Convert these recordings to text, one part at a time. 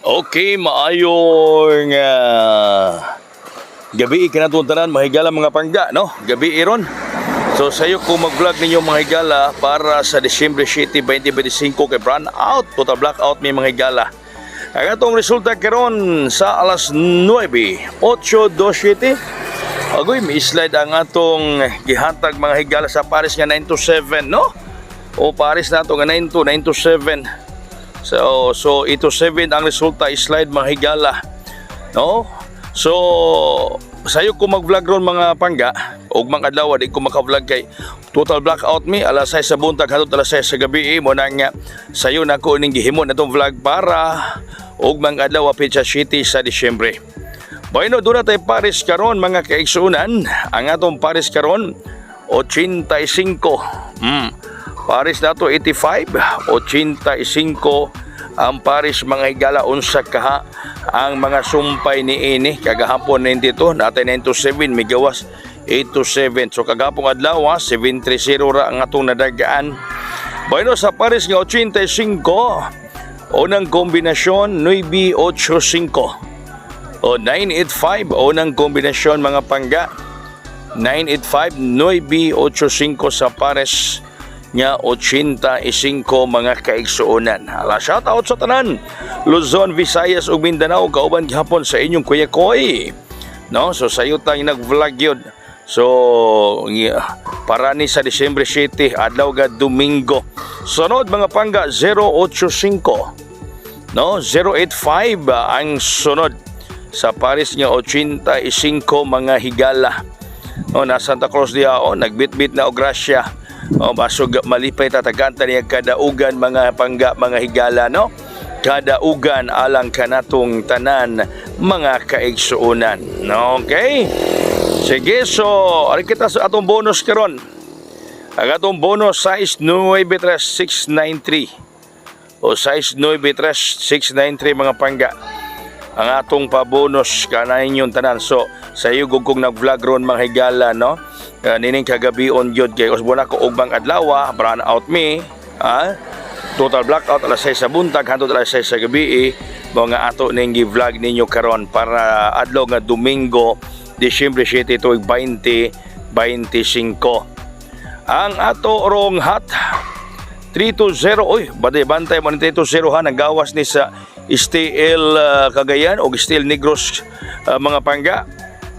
Okay, maayong gabi ikinatong tanan mga higala mga pangga, no? Gabi iron. So sayo ko mag-vlog ninyo mga higala para sa Disyembre 7, 2025 kay brand out, total blackout may mga higala. Ang atong resulta karon sa alas 9, 8:27. Agoy, may slide ang atong gihatag mga higala sa Paris nga 9 to 7, no? O Paris na ito nga 9 to 7. So ito 7 ang resulta slide mga higala, no? So sayo ko mag-vlog ron mga pangga ug mga adlaw di ko maka-vlog kay total blackout mi alas 6 sa buntag hangtod alas 6 sa gabi mo nang sayo nako ning gihimo natong vlog para ug mga adlaw petsa city sa Disyembre. Bueno, dura tay Paris karon mga kaigsunan, ang atong Paris karon 85. Paris na to 85, 85 ang Paris mga higala unsa kaha ang mga sumpay ni ini kagahapon 92 natay 9 to 7 may gawas 8 to 7. So kagahapon adlaw 730 ra ang atong nadagaan. Bueno, sa Paris nga 85 unang kombinasyon 985 o 985 unang kombinasyon mga pangga 985 985 sa Paris nga 85 mga kaigsuonan. Ala, shout out sa tanan Luzon, Visayas ug Mindanao kauban gihapon sa inyong Kuya Koy, no? So sayo tang nag-vlog yun. So para ni sa Disyembre 7 adlaw ga Domingo. Sunod mga pangga 085, no? 085 ang sunod sa Paris nga 85 mga higala. No, na Santa Cruz dia nagbitbit na og grasya. Basog malipay tataganta niya kadaugan mga pangga mga higala, no? Kadaugan alang kanatong tanan mga kaigsuonan. Okay? Sige, so ari kita sa atong bonus karon. Ang atong bonus size 93693 o size 93693 mga pangga. Ang atong pa-bonus kanayon yung tanan. So sayo gugkong nag-vlog ron mga higala, no? Nining kagabi on yun kay usbona ko ugbang adlaw brown out me total blackout alas 6 sa buntag hangtod alas 6 sa gabi mga ato ning gi-vlog ninyo karon para adlaw nga Domingo Disyembre 7 tuig 2025. Ang ato rong hat 320 bantay man 320 nagawas ni sa STL Cagayan o STL Negros mga pangga.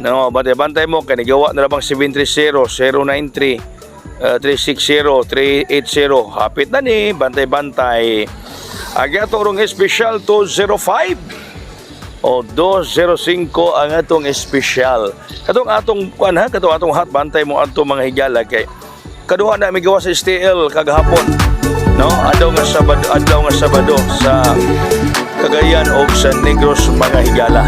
No, bantay mo kay gawa na labang 730 093 360 380 hapit na ni bantay. Agi atong special 205 o 205 ang atong special. Katong atong katong atong hot bantay mo adto mga higala kay kaduha na may gawa sa STL kagahapon. No, adlaw nga Sabado sa Cagayan o sa Negros mga higala.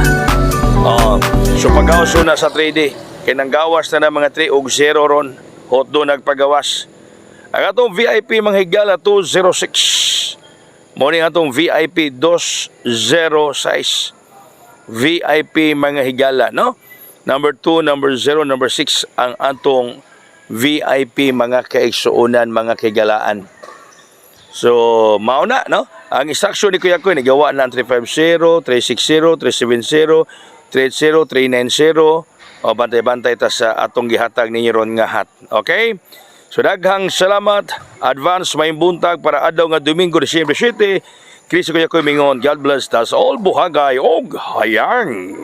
So paggawas na sa 3D kay nang gawas na ng mga 3 og 0 ron hot do nagpagawas. Ang atong VIP mga higala 206 mo ni atong VIP 206 VIP mga higala, no? Number 2, number 0, number 6 ang atong VIP mga kaigsuonan mga kaigalaan. So mauna, no? Ang instruction ni Kuya Koy nagawa na 350 360 370 380 390 o bantay-bantay ta sa atong gihatag ninyo ron nga hat. Okay? So daghang salamat. Advance may buntag para adlaw nga Domingo Disyembre 7. Kristo Kuya Koy mingon. God bless us all buhagay og hayang.